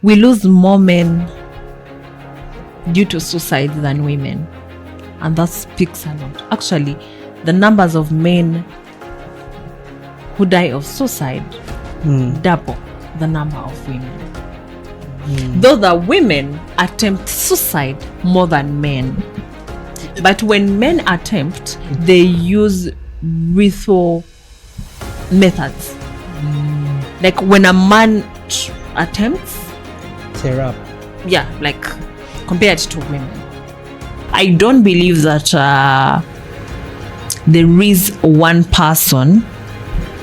we lose more men due to suicide than women, and that speaks a lot. Actually, the numbers of men who die of suicide double the number of women. Though the women attempt suicide more than men, but when men attempt, they use lethal methods. Like when a man attempts, tear up. Yeah, like compared to women. I don't believe that there is one person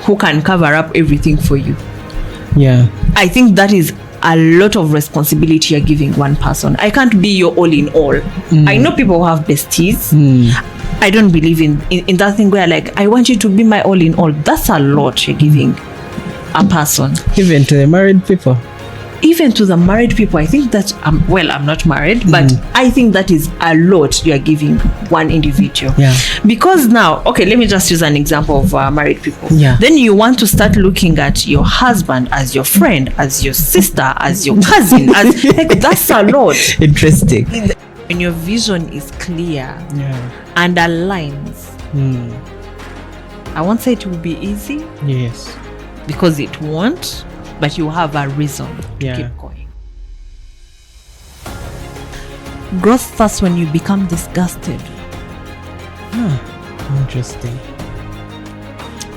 who can cover up everything for you. Yeah. I think that is a lot of responsibility you're giving one person. I can't be your all in all. I know people who have besties. I don't believe in that thing where like, I want you to be my all in all. That's a lot you're giving a person. Even to the married people. Even to the married people, I think that, I'm not married, but I think that is a lot you are giving one individual. Yeah. Because now, okay, let me just use an example of married people. Yeah. Then you want to start looking at your husband as your friend, as your sister, as your cousin. As like, that's a lot. Interesting. When your vision is clear and aligns, I won't say it will be easy. Yes. Because it won't. But you have a reason to keep going. Growth starts when you become disgusted. Interesting.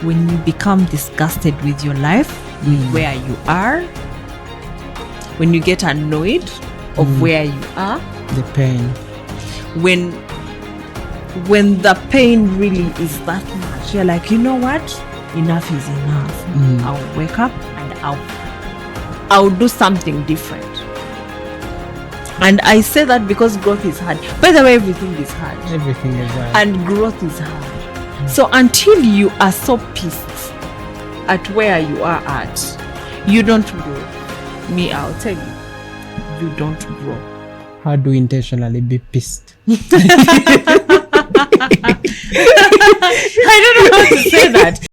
When you become disgusted with your life, with where you are, when you get annoyed of where you are, the pain. When the pain really is that much, you're like, you know what? Enough is enough. I'll wake up and I'll do something different. And I say that because growth is hard. By the way, everything is hard. Everything is hard. And growth is hard. So until you are so pissed at where you are at, you don't grow. Me, I'll tell you, you don't grow. How do you intentionally be pissed? I don't know how to say that.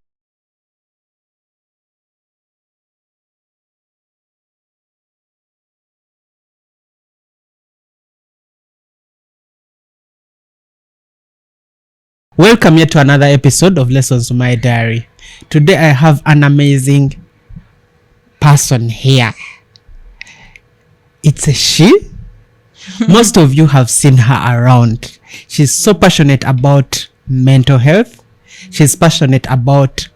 Welcome here to another episode of Lessons from My Diary. Today I have an amazing person here. It's a she. Most of you have seen her around. She's so passionate about mental health. She's passionate about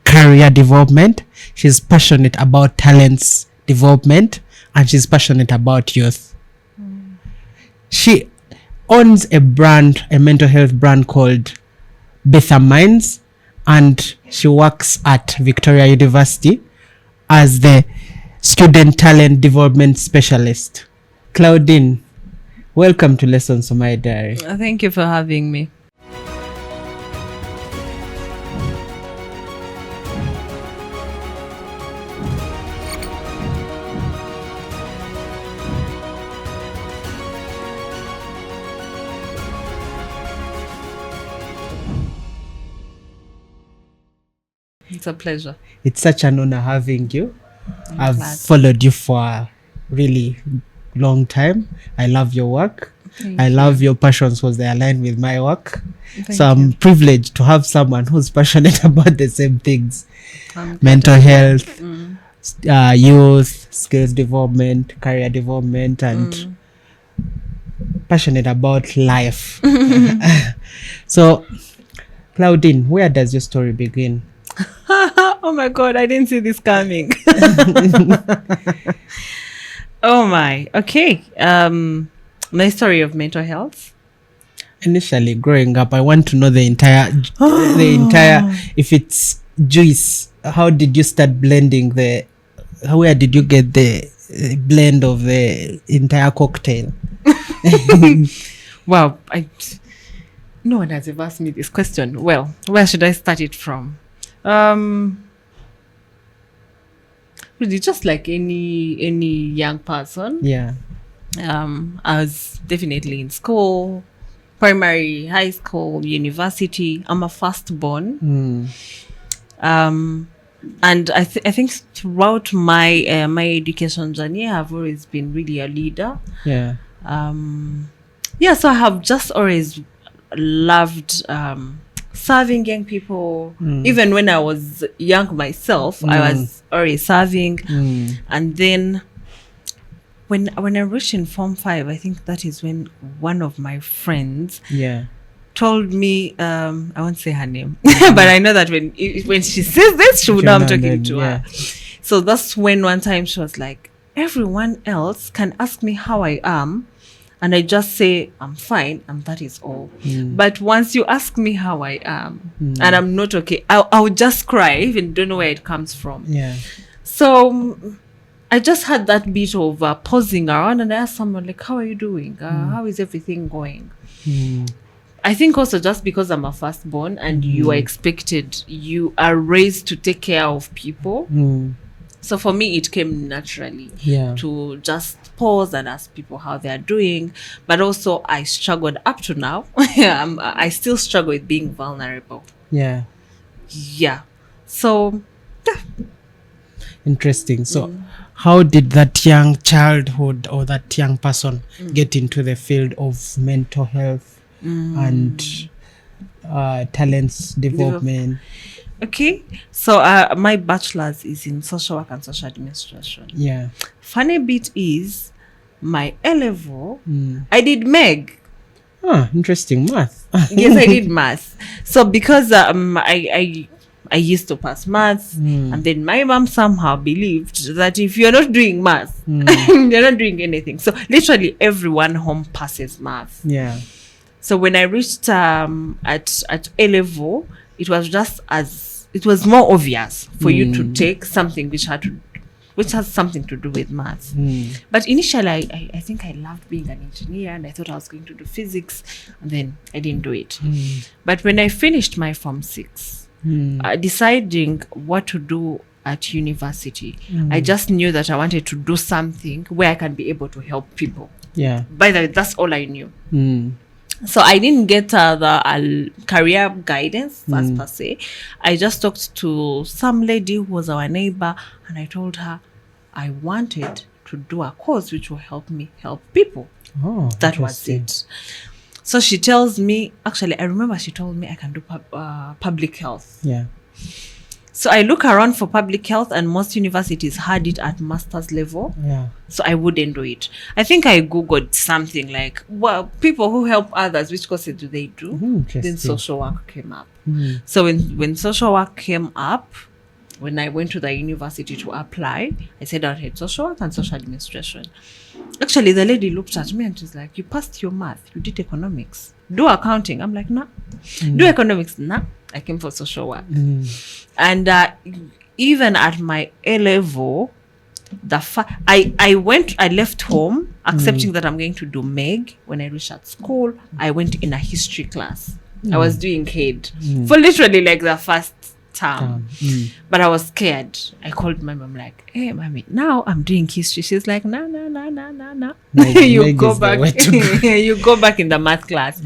career development. She's passionate about talents development. And she's passionate about youth. She owns a mental health brand called Bethya Minds, and she works at Victoria University as the student talent development specialist. Claudine, welcome to Lessons from My Diary. Thank you for having me. It's a pleasure. It's such an honor having you. I've glad. Followed you for a really long time. I love your work. Thank love your passions because they align with my work. Thank I'm you. privileged to have someone who's passionate about the same things. I'm Mental glad. health, youth, skills development, career development, and passionate about life. So, Claudine, where does your story begin? Oh my God, I didn't see this coming. Oh my. Okay. My story of mental health. Initially, growing up, I want to know the entire, if it's juice, how did you start blending where did you get the blend of the entire cocktail? Wow. No one has ever asked me this question. Well, where should I start it from? Really, just like any young person. Yeah. I was definitely in school, primary, high school, university. I'm a firstborn. And I think throughout my my education journey, I've always been really a leader. Yeah. So I have just always loved serving young people. Even when I was young myself, I was already serving. And then when I reached in Form 5, I think that is when one of my friends told me, I won't say her name, but I know that when she says this, she would know I'm talking to her. So that's when one time she was like, everyone else can ask me how I am, and I just say I'm fine, and that is all. But once you ask me how I am and I'm not okay, I'll just cry. I even don't know where it comes from. So I just had that bit of pausing around, and I asked someone like, how are you doing? How is everything going? I think also just because I'm a firstborn and you are raised to take care of people. So for me, it came naturally to just pause and ask people how they are doing. But also I struggled up to now. I still struggle with being vulnerable. So interesting. So how did that young childhood or that young person get into the field of mental health and talents development? Okay, so my bachelor's is in social work and social administration. Funny bit is my A-level, I did MEG. Interesting. Math. Yes, I did math. So because I used to pass maths, and then my mom somehow believed that if you're not doing math, you're not doing anything. So literally everyone home passes math. So when I reached at A-level, it was more obvious for you to take something which has something to do with maths. But initially, I think I loved being an engineer, and I thought I was going to do physics, and then I didn't do it. But when I finished my Form 6, deciding what to do at university, I just knew that I wanted to do something where I can be able to help people. By the way, that's all I knew. So I didn't get the career guidance as per se. I just talked to some lady who was our neighbor, and I told her I wanted to do a course which will help me help people. That was it. So she tells me, actually, I remember she told me I can do public health. So I look around for public health, and most universities had it at master's level. So I wouldn't do it. I think I Googled something like, well, people who help others, which courses do they do? Then social work came up. So when social work came up, when I went to the university to apply, I said I had social work and social administration. Actually, the lady looked at me and she's like, you passed your math, you did economics. Do accounting. I'm like, nah. Do economics? Nah. I came for social work. And even at my A-level, I left home accepting that I'm going to do MEG. When I reached at school, I went in a history class. I was doing head for literally like the first term. But I was scared. I called my mom like, hey, mommy, now I'm doing history. She's like, no. You go back. You go back in the math class.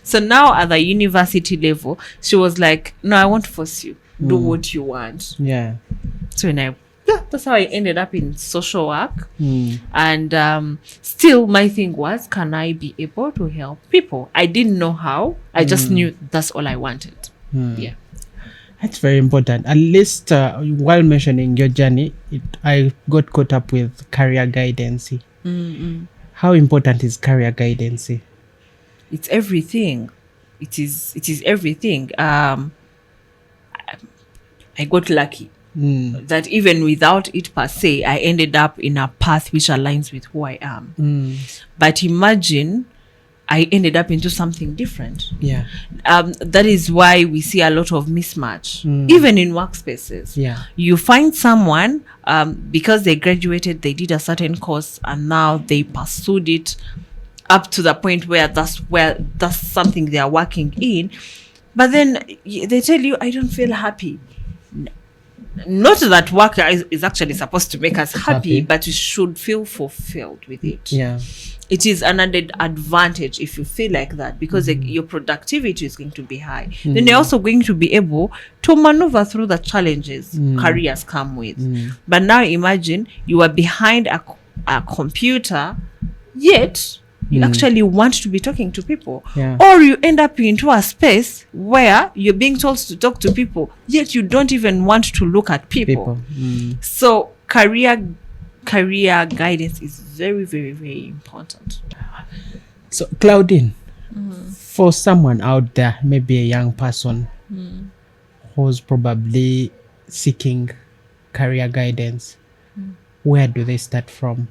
So now at the university level, she was like, no, I won't force you. Do what you want. So that's how I ended up in social work. And still my thing was, can I be able to help people? I didn't know how. I just knew that's all I wanted. That's very important. At least while mentioning your journey, I got caught up with career guidance. How important is career guidance? It's everything. It is everything. I got lucky that even without it per se, I ended up in a path which aligns with who I am. But imagine I ended up into something different. That is why we see a lot of mismatch, even in workspaces. You find someone because they graduated, they did a certain course, and now they pursued it up to the point where that's something they are working in. But then they tell you, I don't feel happy. not that work is actually supposed to make us happy, Happy. but we should feel fulfilled with it. Yeah. It is an added advantage if you feel like that, because like, your productivity is going to be high. Then you're also going to be able to maneuver through the challenges careers come with. But now imagine you are behind a computer, yet you actually want to be talking to people. Yeah. Or you end up into a space where you're being told to talk to people, yet you don't even want to look at people. So career guidance is very, very, very important. So, Claudine, for someone out there, maybe a young person who's probably seeking career guidance, where do they start from?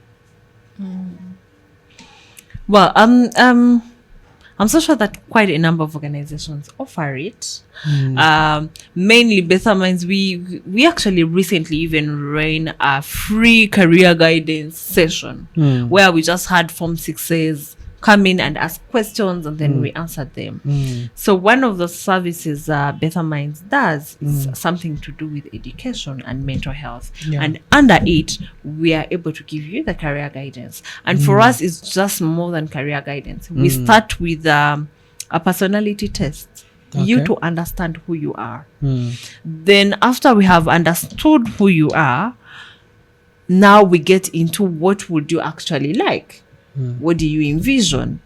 Well, I'm so sure that quite a number of organizations offer it. Mainly Bethya Minds, we actually recently even ran a free career guidance session where we just had Form 6s come in and ask questions, and then we answered them. So one of the services Bethya Minds does is something to do with education and mental health. And under it, we are able to give you the career guidance. And for us, it's just more than career guidance. We start with a personality test. You to understand who you are. Then after we have understood who you are, now we get into what would you actually like. What do you envision?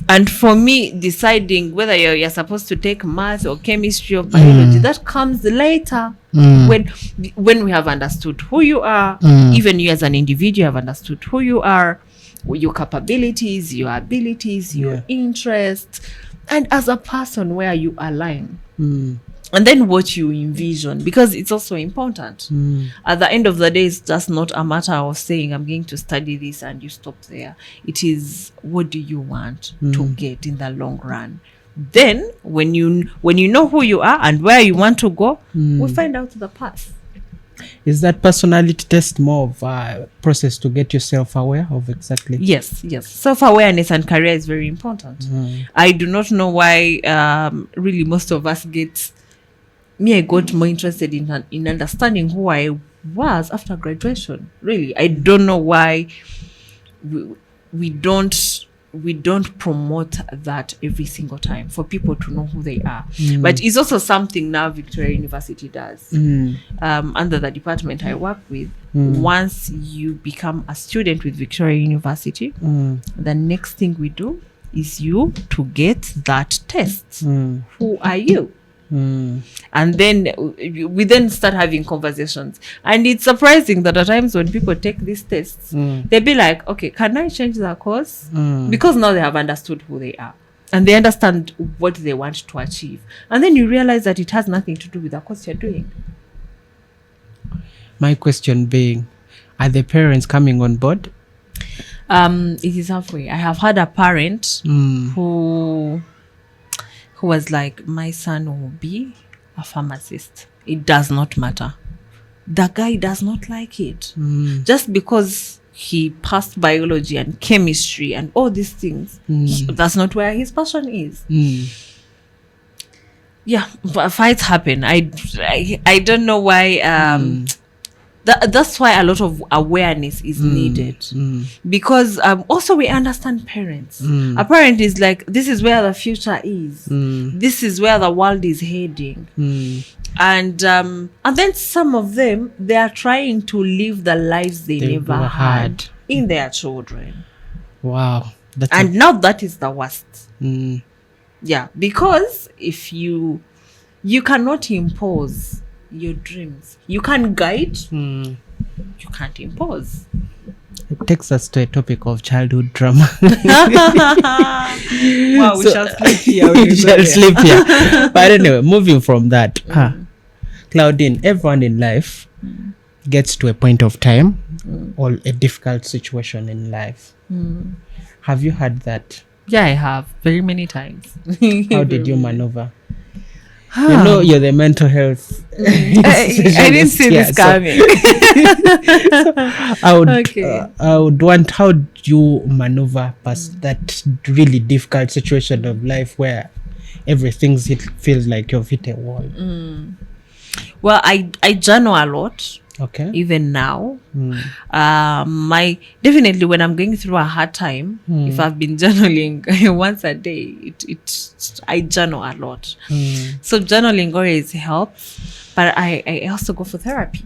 And for me, deciding whether you're supposed to take math or chemistry or biology, that comes later. When we have understood who you are, even you as an individual have understood who you are, your capabilities, your abilities, your interests, and as a person where you align. And then what you envision, because it's also important. At the end of the day, it's just not a matter of saying, I'm going to study this and you stop there. It is, what do you want to get in the long run? Then, when you know who you are and where you want to go, we find out the path. Is that personality test more of a process to get yourself aware of exactly? Yes. Self-awareness and career is very important. I do not know why really most of us I got more interested in understanding who I was after graduation. Really, I don't know why we don't promote that every single time for people to know who they are. But it's also something now Victoria University does. Under the department I work with, once you become a student with Victoria University, the next thing we do is you to get that test. Who are you? And then we then start having conversations, and it's surprising that at times when people take these tests, they'll be like, okay, can I change the course? Because now they have understood who they are and they understand what they want to achieve, and then you realize that it has nothing to do with the course you're doing. My question being, are the parents coming on board? It is halfway. I have had a parent who was like, my son will be a pharmacist. It does not matter. The guy does not like it. Just because he passed biology and chemistry and all these things, that's not where his passion is. Yeah, but fights happen. I don't know why. That's why a lot of awareness is needed, because also we understand parents. A parent is like, this is where the future is, this is where the world is heading, and then some of them, they are trying to live the lives they never had in their children. Wow. Now that is the worst. Yeah, because if you cannot impose your dreams, you can guide, you can't impose. It takes us to a topic of childhood drama. Wow, we shall sleep here. We shall sleep here. But anyway, moving from that, Claudine, everyone in life gets to a point of time or a difficult situation in life. Have you had that? Yeah, I have very many times. How did you maneuver? You know, you're the mental health. I didn't see this coming. I would want, how do you maneuver past that really difficult situation of life where everything feels like you've hit a wall? Well, I journal a lot. Okay. Even now, Mm. my definitely when I'm going through a hard time, if I've been journaling once a day, I journal a lot. So journaling always helps, but I also go for therapy.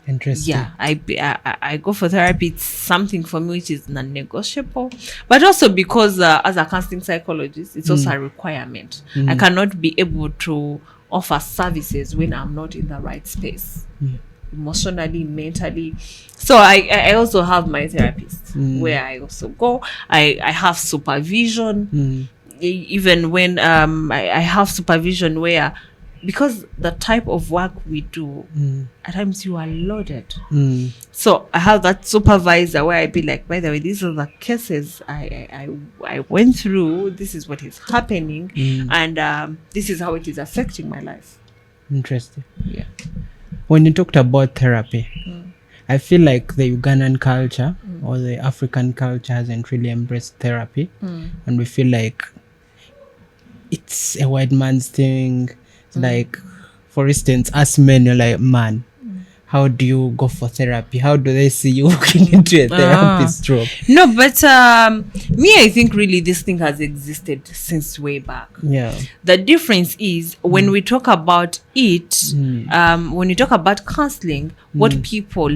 Interesting. Yeah, I go for therapy. It's something for me which is non-negotiable, but also because as a counseling psychologist, it's also a requirement. I cannot be able to offer services when I'm not in the right space, emotionally, mentally. So I also have my therapist where I also go. I have supervision. Even when I have supervision where, because the type of work we do, at times you are loaded. So I have that supervisor where I be like, by the way, these are the cases I went through. This is what is happening, and this is how it is affecting my life. Interesting. Yeah. When you talked about therapy, I feel like the Ugandan culture or the African culture hasn't really embraced therapy, and we feel like it's a white man's thing. Like, for instance, us men, you're like, man, how do you go for therapy? How do they see you walking into a therapist room? No, but me, I think really this thing has existed since way back. Yeah. The difference is when we talk about it, when you talk about counseling, what people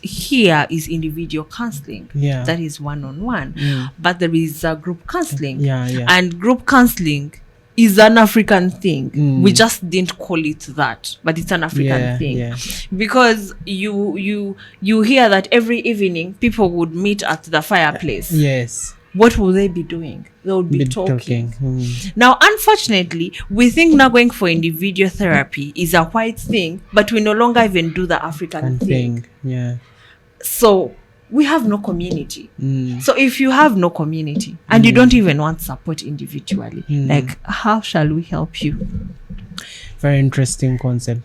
hear is individual counseling. Yeah. That is one-on-one. But there is group counseling. Yeah, yeah. And group counseling is an African thing. We just didn't call it that, but it's an African thing. Yeah. Because you hear that every evening people would meet at the fireplace. Yes. What will they be doing? They would be talking. Mm. Now, unfortunately, we think now going for individual therapy is a white thing, but we no longer even do the African thing. Yeah. So we have no community. So if you have no community and you don't even want support individually, like, how shall we help you? Very interesting concept.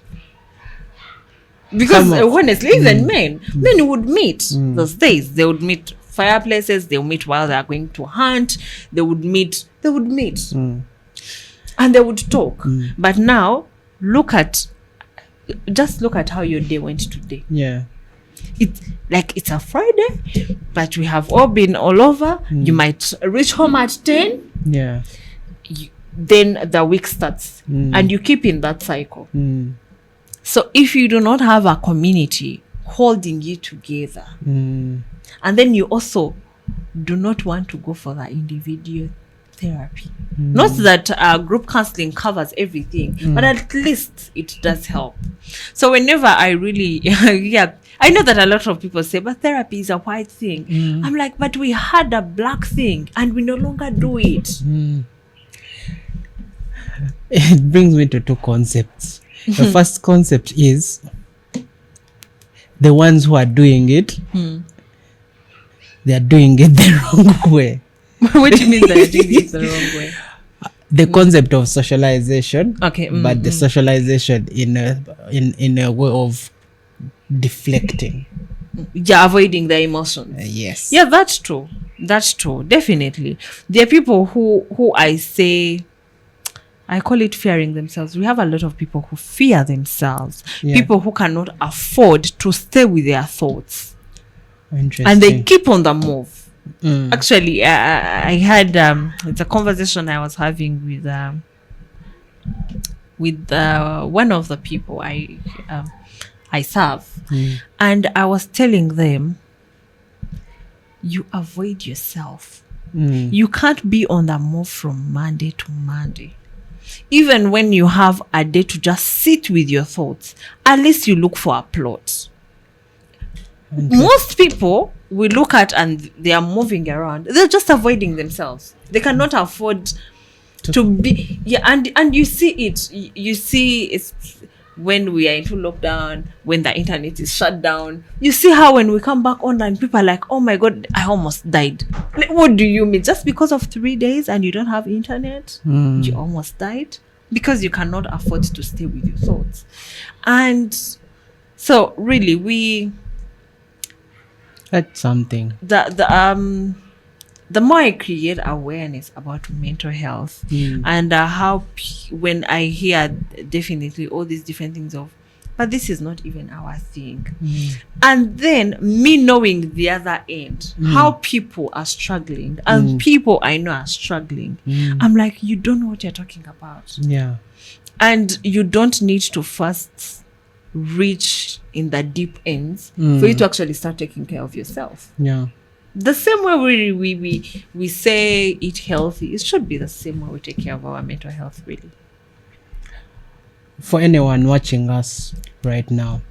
Because honestly, even men would meet those days. They would meet fireplaces. They would meet while they are going to hunt. They would meet, and they would talk. But now, just look at how your day went today. Yeah. It's like it's a Friday, but we have all been all over. You might reach home at 10. Yeah. Then the week starts, and you keep in that cycle. So if you do not have a community holding you together, and then you also do not want to go for the individual therapy. Not that group counseling covers everything, but at least it does help. So whenever I really, I know that a lot of people say, but therapy is a white thing. I'm like, but we had a black thing and we no longer do it. It brings me to two concepts. The first concept is the ones who are doing it, they are doing it the wrong way. What do you mean they're doing it the wrong way? The concept of socialization, but the socialization in a way of deflecting. Yeah, avoiding the emotions. Yes. Yeah, that's true. Definitely. There are people who I call it fearing themselves. We have a lot of people who fear themselves. People who cannot afford to stay with their thoughts. Interesting. And they keep on the move. Actually, I had it's a conversation I was having with one of the people I serve, and I was telling them, you avoid yourself. You can't be on the move from Monday to Monday. Even when you have a day to just sit with your thoughts, at least you look for a plot. Most people we look at and they are moving around. They're just avoiding themselves. They cannot afford to be. Yeah, and you see it. You see it's when we are into lockdown, when the internet is shut down. You see how when we come back online, people are like, oh my God, I almost died. Like, what do you mean? Just because of 3 days and you don't have internet, you almost died? Because you cannot afford to stay with your thoughts. And so really that's something. the more I create awareness about mental health and how when I hear definitely all these different things of, but this is not even our thing. And then me knowing the other end, how people are struggling and people I know are struggling. I'm like, you don't know what you're talking about. Yeah. And you don't need to first reach in the deep ends for you to actually start taking care of yourself. Yeah. The same way we say eat healthy, it should be the same way we take care of our mental health, really. For anyone watching us right now,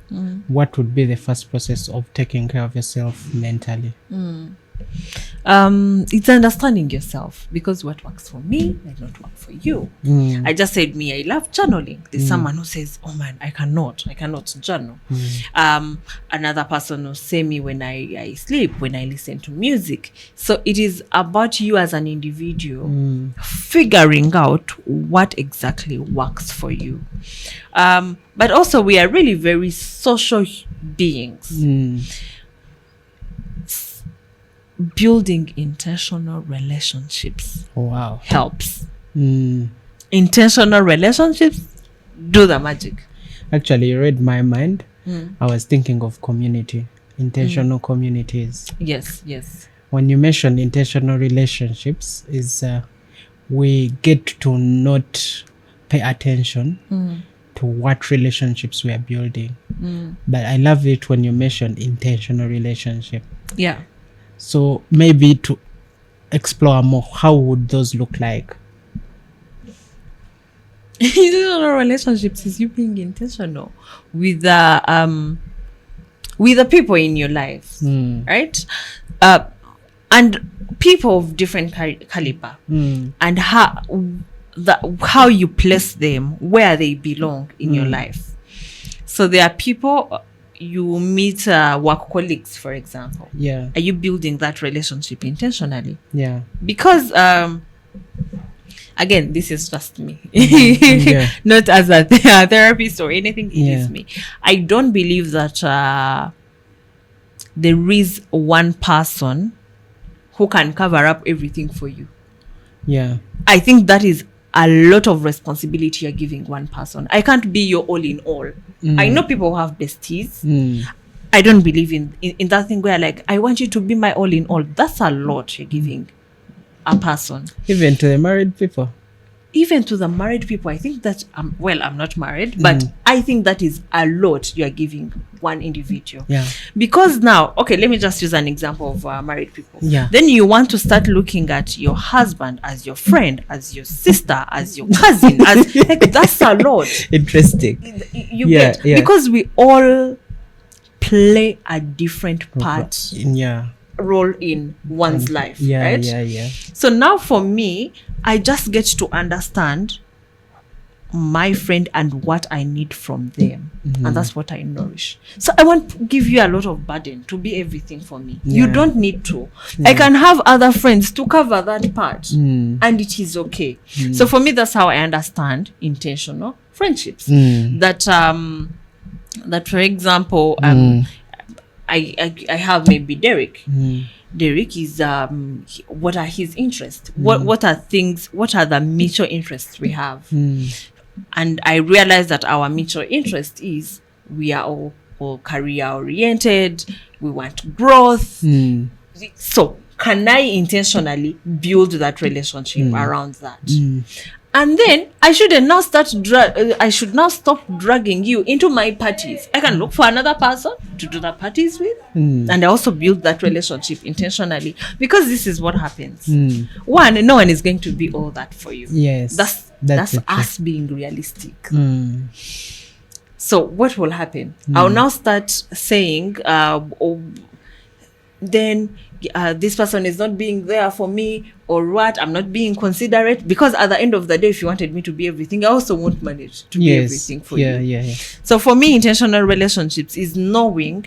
what would be the first process of taking care of yourself mentally? It's understanding yourself, because what works for me might not work for you. I just said I love journaling. There's someone who says, oh man, I cannot journal. Another person will say me when I sleep, when I listen to music. So it is about you as an individual figuring out what exactly works for you. But also we are really very social beings. Building intentional relationships helps. Intentional relationships do the magic. Actually, you read my mind. I was thinking of community, intentional communities. Yes. When you mention intentional relationships, is we get to not pay attention to what relationships we are building. But I love it when you mention intentional relationship. Yeah. So maybe to explore more, how would those look like? Intentional relationships is you being intentional with the people in your life, right? And people of different caliber, and how you place them where they belong in your life. So there are people you meet, work colleagues, for example. Yeah. Are you building that relationship intentionally? Yeah. Because again, this is just me, not as a therapist or anything. It is me. I don't believe that there is one person who can cover up everything for you. Yeah. I think that is a lot of responsibility you're giving one person. I can't be your all in all. I know people who have besties. I don't believe in that thing where like, I want you to be my all in all. That's a lot you're giving a person. Even to the married people. Even to the married people, I think that, I'm not married, but I think that is a lot you're giving one individual. Yeah. Because now, okay, let me just use an example of married people. Yeah. Then you want to start looking at your husband as your friend, as your sister, as your cousin, as like, that's a lot. Interesting. You get, because we all play a different part. Role in one's life, right? So now for me, I just get to understand my friend and what I need from them, and that's what I nourish. So I won't give you a lot of burden to be everything for me. You don't need to. I can have other friends to cover that part, and it is okay. So for me, that's how I understand intentional friendships. That for example, I have maybe Derek. Derek is what are his interests? What are the mutual interests we have? And I realize that our mutual interest is we are all career oriented. We want growth. So can I intentionally build that relationship around that? And then I should now stop dragging you into my parties. I can look for another person to do the parties with, and I also build that relationship intentionally, because this is what happens. One, no one is going to be all that for you. Yes, that's us being realistic. So what will happen? I'll now start saying, then this person is not being there for me, or what, I'm not being considerate, because at the end of the day, if you wanted me to be everything, I also won't manage to be everything for you. So for me, intentional relationships is knowing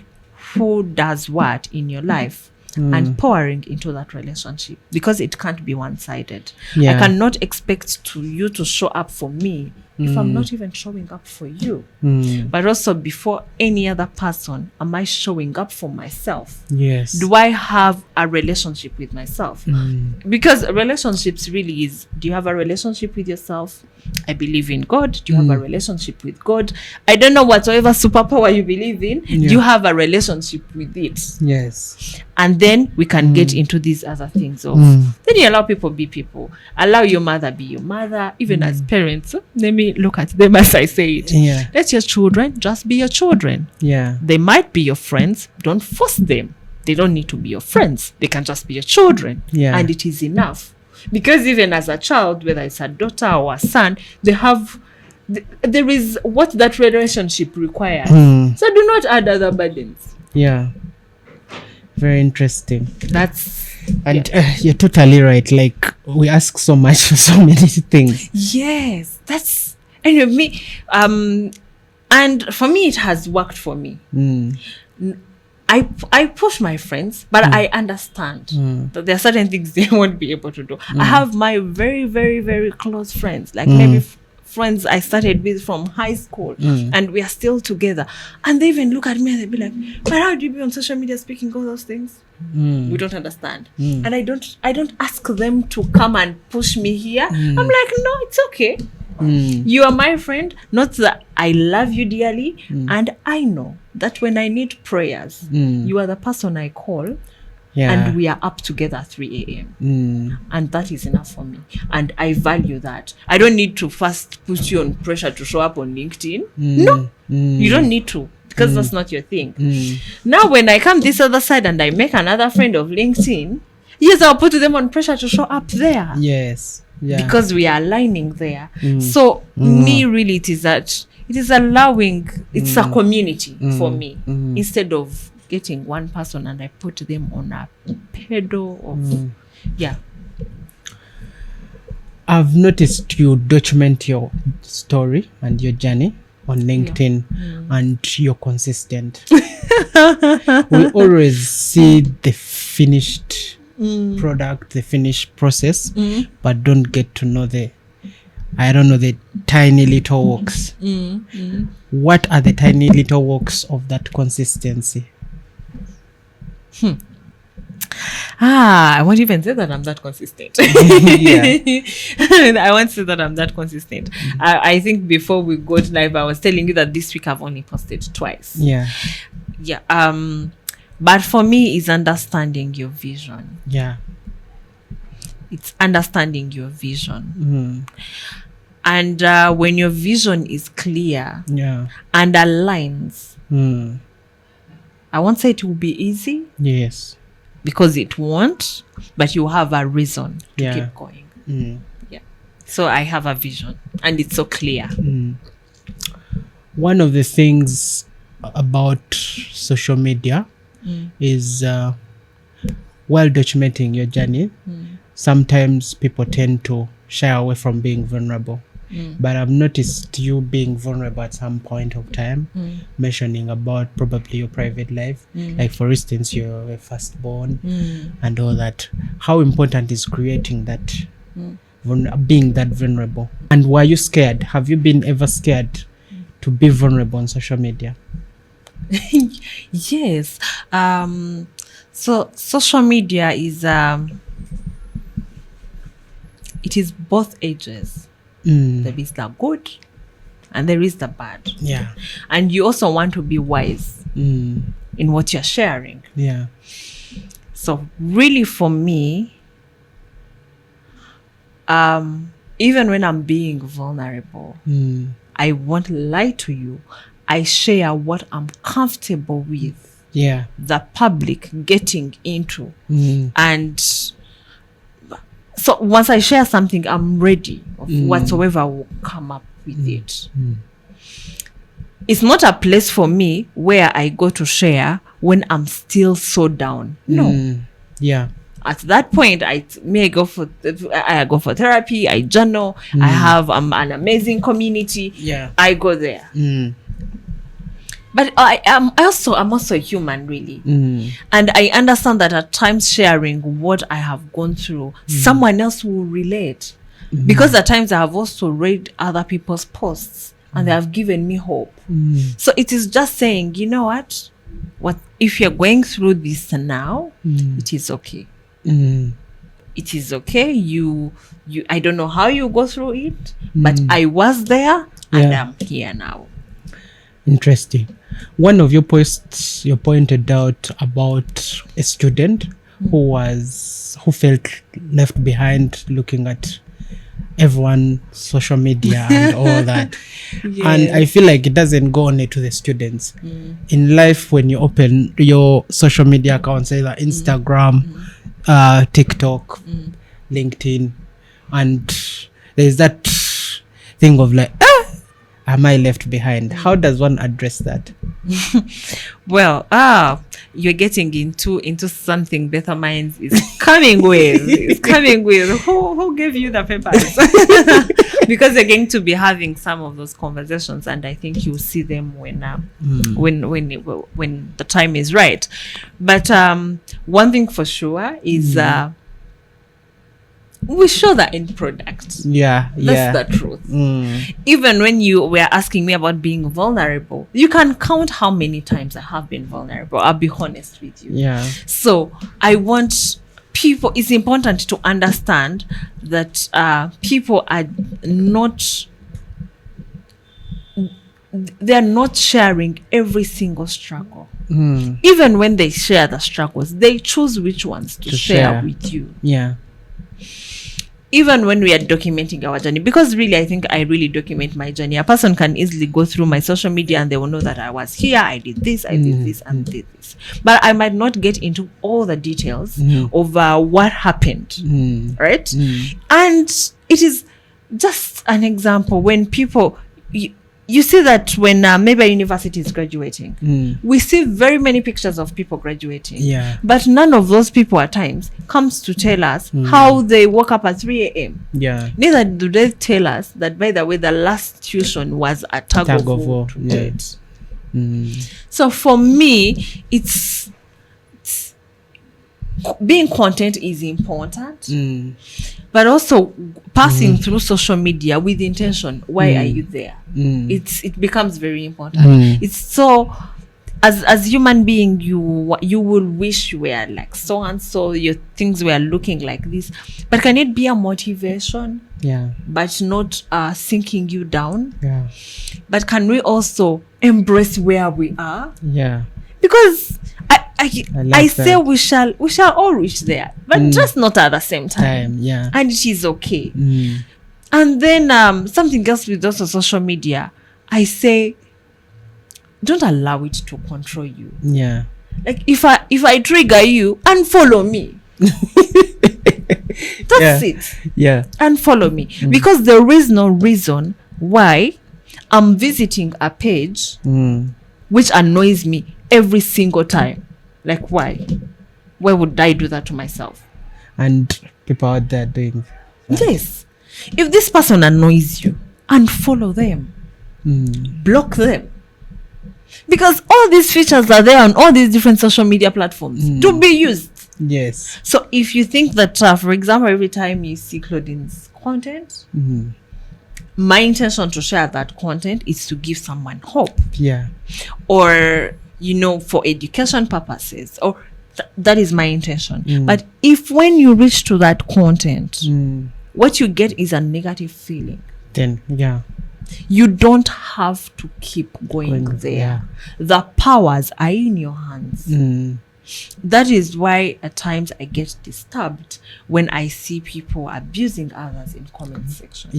who does what in your life and pouring into that relationship, because it can't be one-sided. I cannot expect you to show up for me if I'm not even showing up for you? But also, before any other person, am I showing up for myself? Yes. Do I have a relationship with myself? Because relationships really is, do you have a relationship with yourself? I believe in God. Do you have a relationship with God? I don't know whatsoever superpower you believe in. Do you have a relationship with it? Yes. And then we can get into these other things of then you allow people be people. Allow your mother be your mother. Even as parents, let me look at them as I say it. Yeah. Let your children just be your children. Yeah. They might be your friends. Don't force them. They don't need to be your friends. They can just be your children. Yeah. And it is enough. Because even as a child, whether it's a daughter or a son, they have there is what that relationship requires. So do not add other burdens. Yeah. Very interesting. And You're totally right. Like, we ask so much for so many things. Yes, that's anyway me. And for me, it has worked for me. I push my friends, but I understand that there are certain things they won't be able to do. I have my very, very, very close friends, like maybe friends I started with from high school, and we are still together. And they even look at me and they be like, "But how do you be on social media speaking all those things?" We don't understand, and I don't ask them to come and push me here. I'm like, no, it's okay. You are my friend, not that I love you dearly, and I know that when I need prayers, you are the person I call, and we are up together at 3 a.m. And that is enough for me, and I value that. I don't need to first put you on pressure to show up on LinkedIn. No, you don't need to, because that's not your thing. Now when I come this other side and I make another friend of LinkedIn, yes, I'll put them on pressure to show up there. Yes. Yeah. Because we are aligning there. So me, really, it is that it is allowing, it's a community for me, instead of getting one person and I put them on a pedal of I've noticed you document your story and your journey on LinkedIn, and you're consistent. We always see the finished product, the finished process, but don't get to know the tiny little works. What are the tiny little works of that consistency? I won't even say that I'm that consistent. I won't say that I'm that consistent. I think before we got live, I was telling you that this week I've only posted twice. But for me, it's understanding your vision. It's understanding your vision. And when your vision is clear and aligns, I won't say it will be easy. Yes. Because it won't, but you have a reason to keep going. So I have a vision, and it's so clear. One of the things about social media is while documenting your journey, sometimes people tend to shy away from being vulnerable. But I've noticed you being vulnerable at some point of time, mentioning about probably your private life. Like, for instance, you're a firstborn and all that. How important is creating that, being that vulnerable? And were you scared? Have you been ever scared to be vulnerable on social media? Yes. So social media is it is both ages. There is the good and there is the bad. And you also want to be wise in what you're sharing. So really, for me, even when I'm being vulnerable, I won't lie to you. I share what I'm comfortable with. The public getting into. And so once I share something, I'm ready of whatsoever will come up with it. It's not a place for me where I go to share when I'm still so down. No. At that point, I go for therapy. I journal. I have an amazing community. I go there. But I'm also a human, really. And I understand that at times sharing what I have gone through, someone else will relate. because at times I have also read other people's posts and they have given me hope. So it is just saying, you know what if you're going through this now, it is okay. It is okay. You I don't know how you go through it, but I was there and I'm here now. Interesting. One of your posts, you pointed out about a student who felt left behind, looking at everyone social media and all that. And I feel like it doesn't go only to the students. In life, when you open your social media accounts, either Instagram, TikTok, LinkedIn, and there's that thing of like, am I left behind? How does one address that? Well, you're getting into something Bethya Minds is coming with. It's coming with. Who gave you the papers? Because you're going to be having some of those conversations, and I think you'll see them when the time is right. But one thing for sure is we show the end product. That's the truth. Even when you were asking me about being vulnerable, you can count how many times I have been vulnerable. I'll be honest with you. So I want people, it's important to understand that people are not, they're not sharing every single struggle. Even when they share the struggles, they choose which ones to share with you. Even when we are documenting our journey, because really, I think I really document my journey. A person can easily go through my social media and they will know that I was here, I did this, I did this, and did this. But I might not get into all the details of what happened, right? And it is just an example when people... You see that when maybe a university is graduating, we see very many pictures of people graduating. But none of those people at times comes to tell us how they woke up at 3 a.m. Neither do they tell us that, by the way, the last tuition was a tug of war. So for me, it's being content is important. But also passing through social media with intention. Why are you there? It becomes very important. It's so, as human being, you will wish you were like so and so, your things were looking like this. But can it be a motivation? But not sinking you down? But can we also embrace where we are? Because I say we shall all reach there, but just not at the same time. And it is okay. And then something else with also social media, I say, don't allow it to control you. Like if I trigger you, unfollow me. That's it. Unfollow me. Because there is no reason why I'm visiting a page which annoys me every single time. Like, why? Why would I do that to myself? And people out there doing that. Yes. If this person annoys you, unfollow them. Block them. Because all these features are there on all these different social media platforms to be used. So if you think that, for example, every time you see Claudine's content, my intention to share that content is to give someone hope. Or... for education purposes, or that is my intention. But if when you reach to that content, what you get is a negative feeling, then you don't have to keep going there. The powers are in your hands. That is why at times I get disturbed when I see people abusing others in comment section.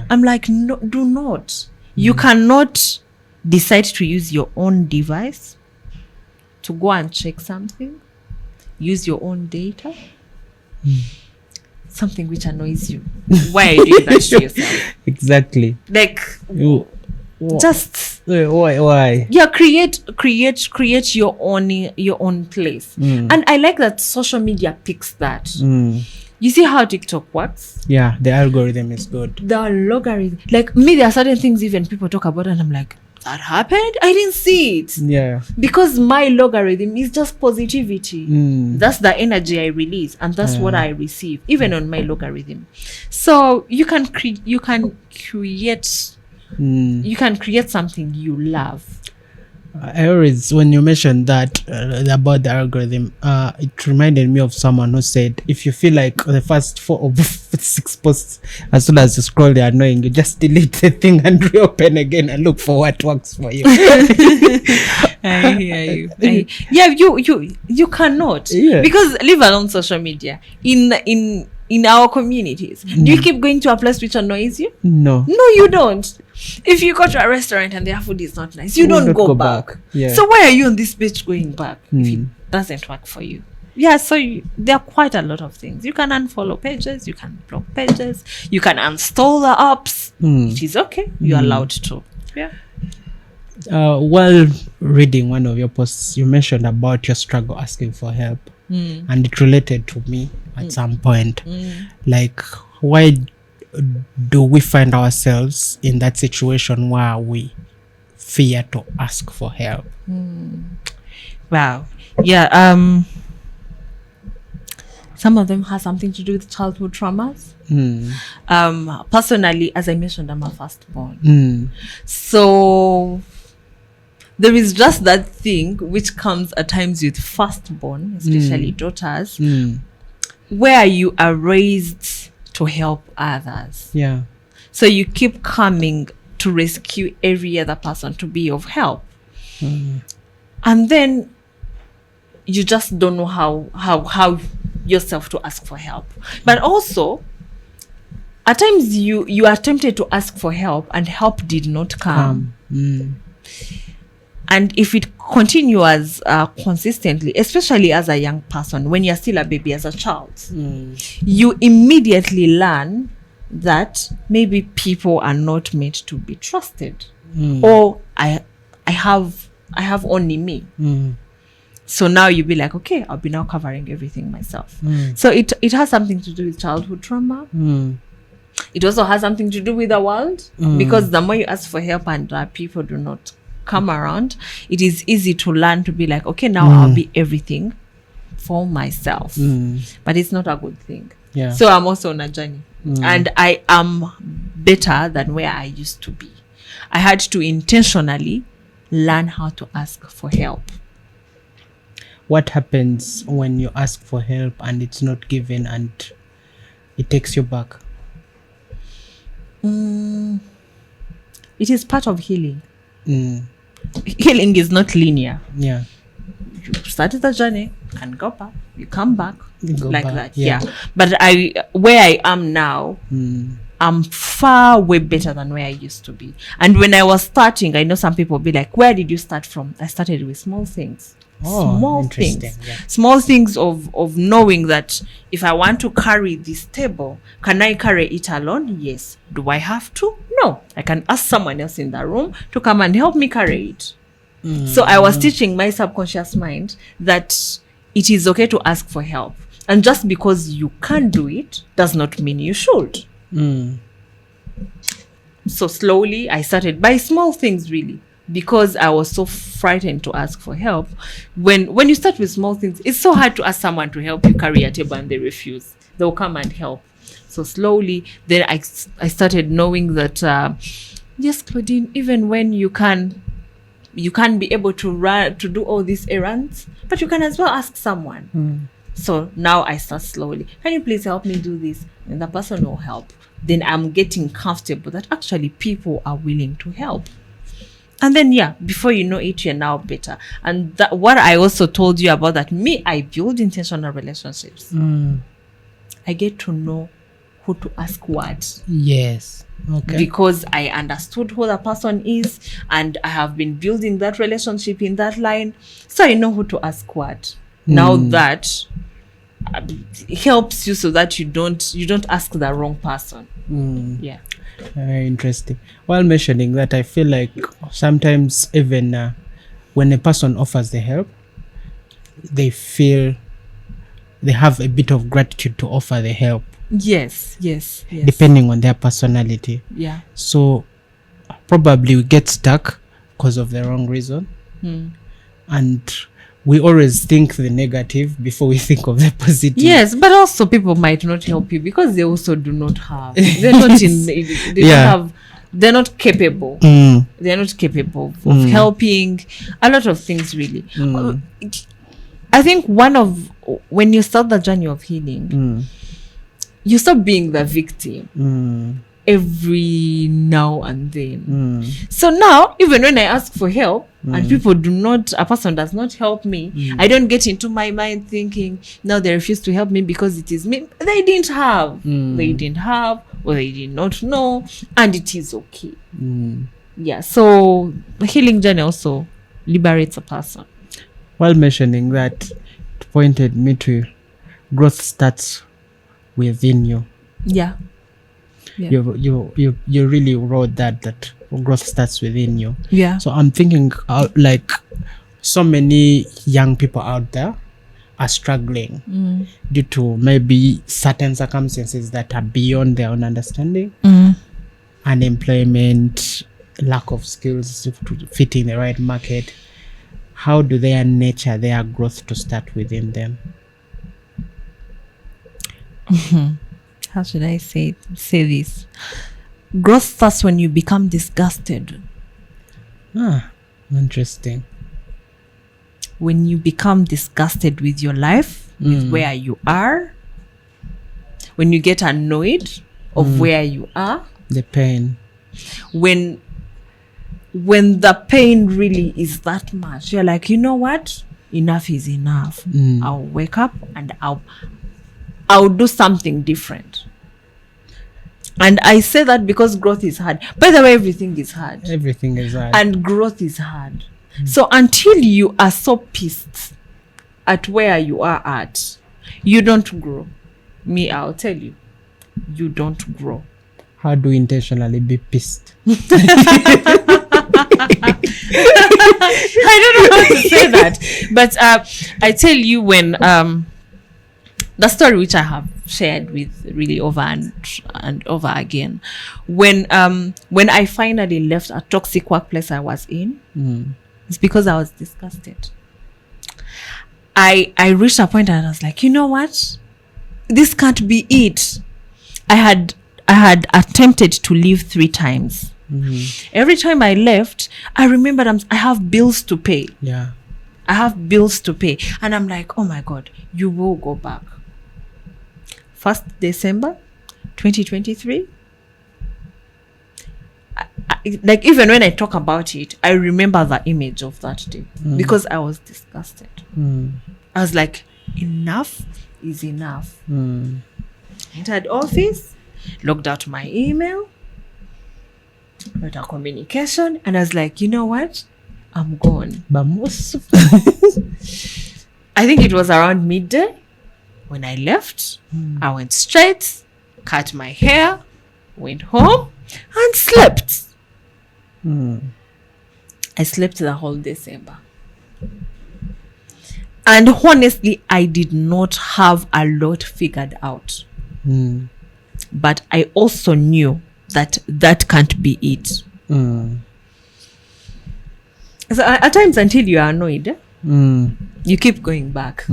I'm like, no, do not. You cannot decide to use your own device to go and check something, use your own data, something which annoys you. Why are you doing that to yourself? Exactly. Like, just why? Create your own place. And I like that social media picks that. You see how TikTok works? The algorithm is good. The logarithm. Like me, there are certain things even people talk about, and I'm like, that happened. I didn't see it. Yeah. Because my logarithm is just positivity. That's the energy I release, and that's what I receive, even on my logarithm. So you can create something you love. I always, when you mentioned that about the algorithm, it reminded me of someone who said, if you feel like the first 4 or 6 posts, as soon as you scroll, they're annoying, you just delete the thing and reopen again and look for what works for you. I hear you. You cannot, because leave alone social media. In our communities, do you keep going to a place which annoys you? No, you don't. If you go to a restaurant and their food is not nice, you don't go back. Yeah. So why are you on this page going back if it doesn't work for you? Yeah, so there are quite a lot of things. You can unfollow pages, you can block pages, you can uninstall the apps. It is okay. You're allowed to. Yeah. While reading one of your posts, you mentioned about your struggle asking for help, and it related to me at some point. Like, why do we find ourselves in that situation where we fear to ask for help? Wow. Yeah. Some of them have something to do with childhood traumas. Personally, as I mentioned, I'm a firstborn. So there is just that thing which comes at times with firstborn, especially daughters, where you are raised to help others. Yeah. So you keep coming to rescue every other person to be of help. And then you just don't know how yourself to ask for help. But also, at times you are tempted to ask for help and help did not come. And if it continues consistently, especially as a young person, when you're still a baby, as a child, you immediately learn that maybe people are not meant to be trusted, or I have only me. So now you be like, okay, I'll be now covering everything myself. So it has something to do with childhood trauma. It also has something to do with the world, because the more you ask for help and people do not come around, it is easy to learn to be like, okay, now I'll be everything for myself. But it's not a good thing. So I'm also on a journey, and I am better than where I used to be. I had to intentionally learn how to ask for help. What happens when you ask for help and it's not given and it takes you back? It is part of healing. Healing is not linear. Yeah. You started the journey and go back. You come back like back. that. Yeah. But where I am now, I'm far way better than where I used to be. And when I was starting, I know some people be like, where did you start from? I started with small things. Small things. Small things of knowing that if I want to carry this table, can I carry it alone? Yes. Do I have to? No. I can ask someone else in the room to come and help me carry it. So I was teaching my subconscious mind that it is okay to ask for help. And just because you can do it does not mean you should. So slowly I started by small things, really, because I was so frightened to ask for help. When you start with small things, it's so hard to ask someone to help you carry a table and they refuse. They'll come and help. So slowly, then I started knowing that, yes, Claudine, even when you can't be able to do all these errands, but you can as well ask someone. So now I start slowly. Can you please help me do this? And the person will help. Then I'm getting comfortable that actually people are willing to help. And then, before you know it, you're now better. And that, what I also told you about that, I build intentional relationships. I get to know who to ask what. Yes. Okay. Because I understood who the person is, and I have been building that relationship in that line. So I know who to ask what. Now that helps you so that you don't ask the wrong person. Yeah. Very interesting. While mentioning that, I feel like sometimes even when a person offers the help, they feel they have a bit of gratitude to offer the help. Yes. Depending on their personality. Yeah. So probably we get stuck because of the wrong reason. Mm. And we always think the negative before we think of the positive. Yes, but also people might not help you because they also do not have. They're not in. They don't Yeah. have. They're not capable. Mm. They're not capable of helping. A lot of things, really. I think when you start the journey of healing, you stop being the victim every now and then. So now, even when I ask for help and a person does not help me, I don't get into my mind thinking, now they refuse to help me because it is me. They didn't have. They didn't have, or they did not know, and it is okay. Yeah, so the healing journey also liberates a person. While mentioning that, it pointed me to growth starts within you. Yeah. You really wrote that growth starts within you. Yeah. So I'm thinking like so many young people out there are struggling due to maybe certain circumstances that are beyond their own understanding. Unemployment, lack of skills to fit in the right market. How do they nurture their growth to start within them? How should I say this? Growth starts when you become disgusted. Interesting. When you become disgusted with your life, with where you are, when you get annoyed of where you are, The pain. when the pain really is that much, you're like, you know what? Enough is enough. I'll wake up and I'll do something different. And I say that because growth is hard. By the way, everything is hard. Everything is hard. And growth is hard. So until you are so pissed at where you are at, you don't grow. Me, I'll tell you, you don't grow. How do we intentionally be pissed? I don't know how to say that. But I tell you, when the story which I have shared with really over and over again, when I finally left a toxic workplace I was in, it's because I was disgusted. I reached a point and I was like, you know what? This can't be it. I had attempted to leave 3 times. Every time I left, I remembered I have bills to pay. Yeah. I have bills to pay. And I'm like, oh my God, you will go back. 1st December 2023. Like, even when I talk about it, I remember the image of that day because I was disgusted. I was like, enough is enough. Entered office, logged out my email, wrote a communication, and I was like, you know what? I'm gone. Vamos. I think it was around midday when I left. I went straight, cut my hair, went home, and slept. I slept the whole December. And honestly, I did not have a lot figured out. But I also knew that can't be it. So at times, until you are annoyed, you keep going back.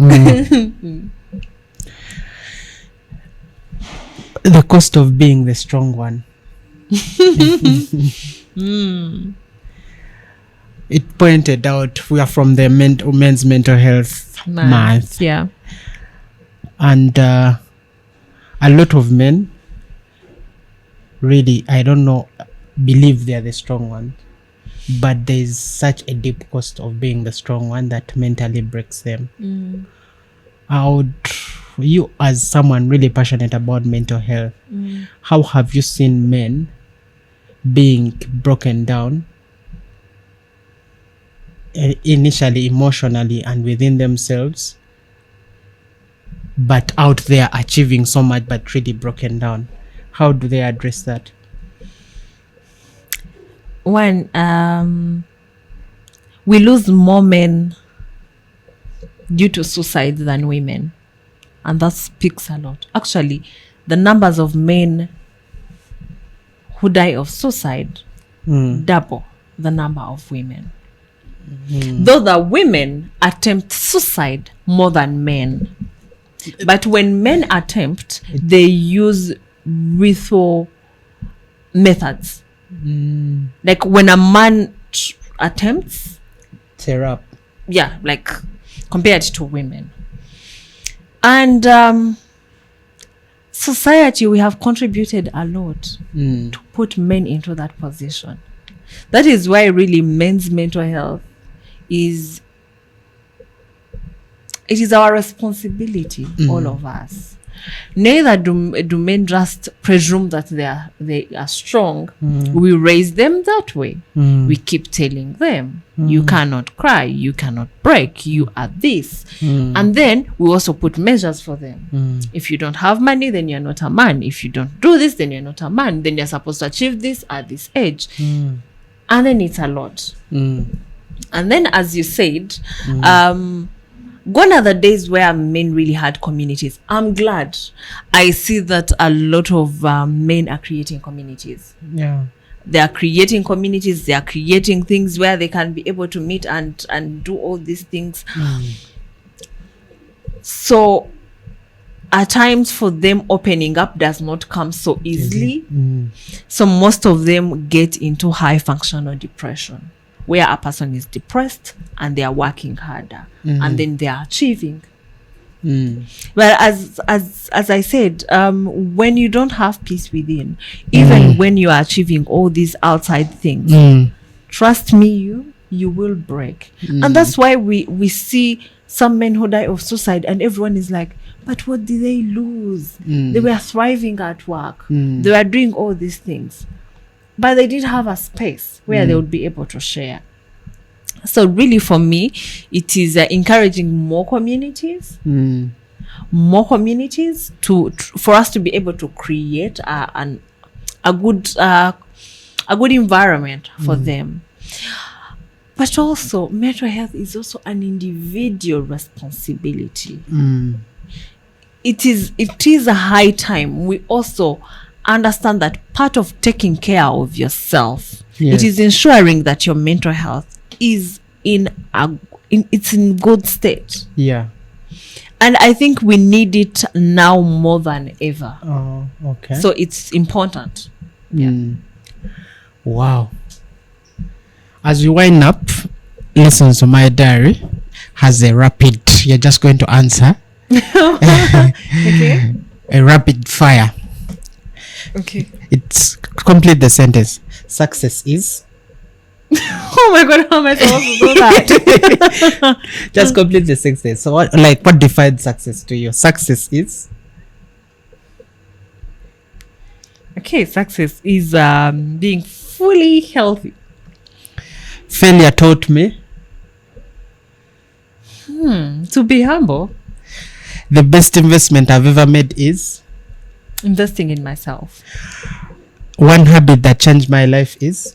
The cost of being the strong one. It pointed out we are from the Men's Mental Health Month. Yeah. And a lot of men really, I don't know, believe they are the strong one. But there is such a deep cost of being the strong one that mentally breaks them. You, as someone really passionate about mental health, how have you seen men being broken down initially emotionally and within themselves, but out there achieving so much but really broken down? How do they address that? One, we lose more men due to suicide than women, and that speaks a lot. Actually, the numbers of men who die of suicide double the number of women. Though the women attempt suicide more than men. But when men attempt, they use lethal methods. Like when a man attempts, tear up. Yeah, like compared to women. And society, we have contributed a lot to put men into that position. That is why really men's mental health is our responsibility, all of us. Neither do men just presume that they are strong. We raise them that way. We keep telling them, you cannot cry, you cannot break, you are this. And then we also put measures for them. If you don't have money, then you're not a man. If you don't do this, then you're not a man. Then you're supposed to achieve this at this age. And then it's a lot. And then, as you said, gone are the days where men really had communities. I'm glad I see that a lot of men are creating communities. Yeah. They are creating communities. They are creating things where they can be able to meet and do all these things. So at times for them, opening up does not come so easily. So most of them get into high functional depression, where a person is depressed and they are working harder and then they are achieving. Well, as I said, when you don't have peace within, even when you are achieving all these outside things, trust me, you will break. And that's why we see some men who die of suicide and everyone is like, but what did they lose? They were thriving at work. They were doing all these things. But they did have a space where they would be able to share. So really for me, it is encouraging more communities for us to be able to create a good environment for them. But also, mental health is also an individual responsibility. It is a high time we also understand that part of taking care of yourself, it is ensuring that your mental health is in good state. Yeah. And I think we need it now more than ever. Oh, okay. So it's important. Wow. As we wind up, listen to my diary has a rapid. You're just going to answer. Okay. A rapid fire. Okay. It's complete the sentence. Success is. Oh my God, how am I supposed to do that? Just complete the sentence. So what defines success to you? Success is. Okay, success is being fully healthy. Failure taught me. To be humble. The best investment I've ever made is investing in myself. One habit that changed my life is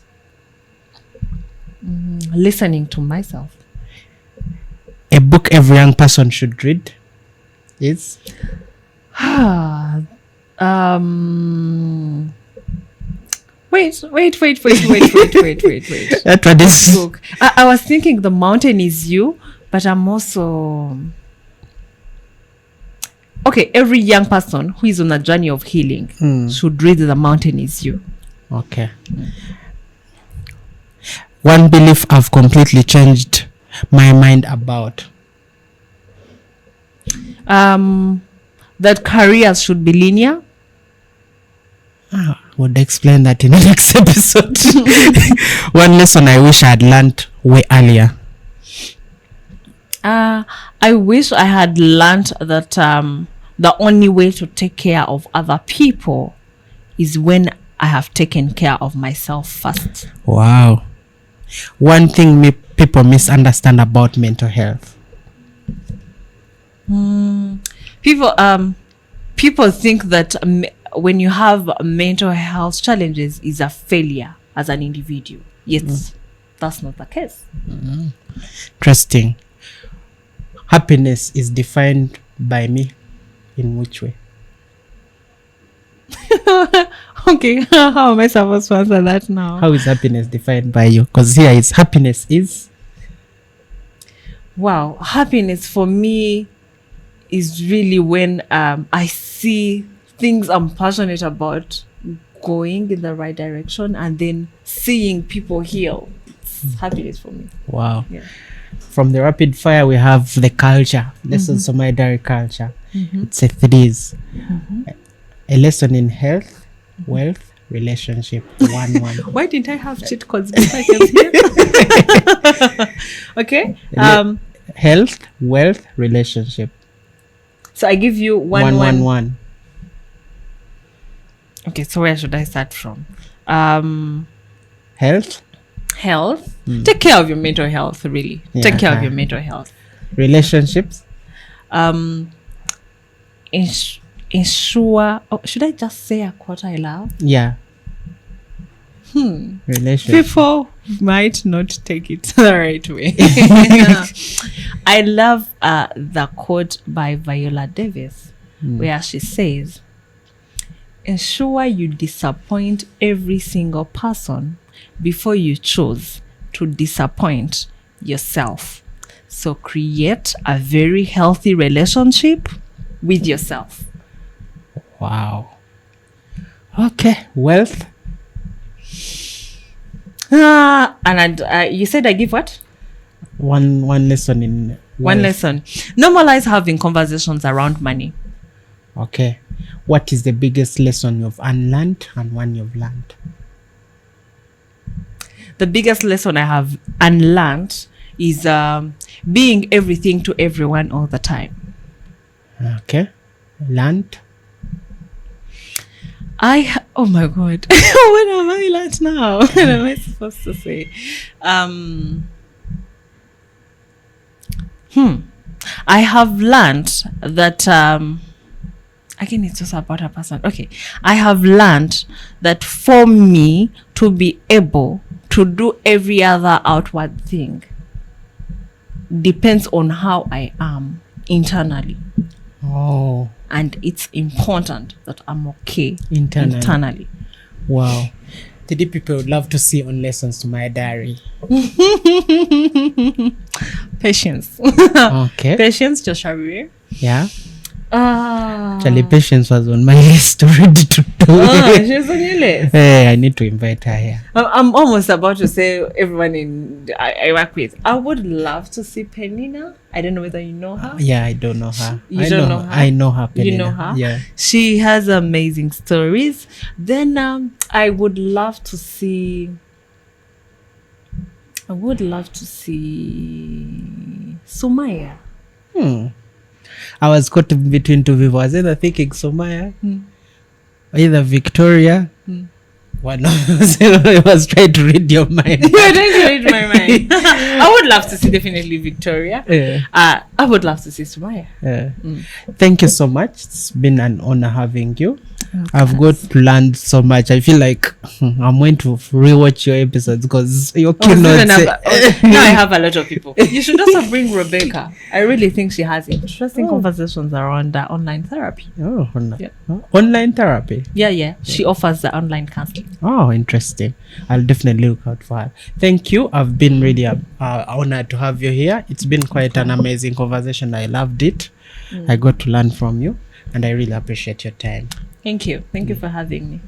listening to myself. A book every young person should read is Wait. What is book? I was thinking The Mountain Is You, but I'm also okay. Every young person who is on a journey of healing should read The Mountain Is You. Okay. One belief I've completely changed my mind about. That careers should be linear. Would explain that in the next episode. One lesson I wish I had learned way earlier. I wish I had learned that the only way to take care of other people is when I have taken care of myself first. Wow. One thing people misunderstand about mental health. People think that when you have mental health challenges is a failure as an individual. Yes, that's not the case. Interesting. Happiness is defined by me in which way? Okay, how am I supposed to answer that now? How is happiness defined by you? Because here is happiness is. Wow, happiness for me is really when I see things I'm passionate about going in the right direction and then seeing people heal. It's happiness for me. Wow. Yeah. From the rapid fire, we have the culture. Lessons of my diary culture. It's a 3s. A lesson in health, wealth, relationship. 1-1. Why didn't I have cheat codes before I came here? Okay. Health, wealth, relationship. So I give you 1-1-1. Okay, so where should I start from? Health. Take care of your mental health, really. Yeah, Take care of your mental health. Relationships. Ensure. Oh, should I just say a quote I love? Yeah. Relationship. People might not take it the right way. I love the quote by Viola Davis, where she says, ensure you disappoint every single person before you choose to disappoint yourself. So create a very healthy relationship with yourself. Wow. Okay. Wealth. And you said I give what? One lesson in wealth. One lesson. Normalize having conversations around money. Okay. What is the biggest lesson you've unlearned and one you've learned? The biggest lesson I have unlearned is being everything to everyone all the time. Okay. Learned. Oh my God. What am I learned now? What am I supposed to say? I have learned that again, it's just about a person. Okay. I have learned that for me to be able to do every other outward thing depends on how I am internally. Oh. And it's important that I'm okay internally. Wow. Today people would love to see on lessons to my diary. Patience. Okay. Patience, Joshua. Yeah. Actually, Patience was on my list already to do. She's on your list. Hey, I need to invite her here. I'm almost about to say everyone I work with. I would love to see Penina. I don't know whether you know her. Yeah, I don't know her. You don't know her? I know her, Penina. You know her? Yeah. She has amazing stories. Then I would love to see Sumaya. I was caught between two people. I was either thinking Somaya, either Victoria. One of us was trying to read your mind. You were trying to read my mind. I would love to see definitely Victoria. Yeah. I would love to see Sumaya. Yeah. Thank you so much. It's been an honor having you. I've got to learn so much. I feel like I'm going to rewatch your episodes because your keynotes. Now I have a lot of people. You should also bring Rebecca. I really think she has interesting conversations around online therapy. Online therapy? Yeah. She offers the online counseling. Oh, interesting. I'll definitely look out for her. Thank you. I've been really honored to have you here. It's been quite an amazing conversation. I loved it. I got to learn from you and I really appreciate your time. Thank you. Thank you for having me.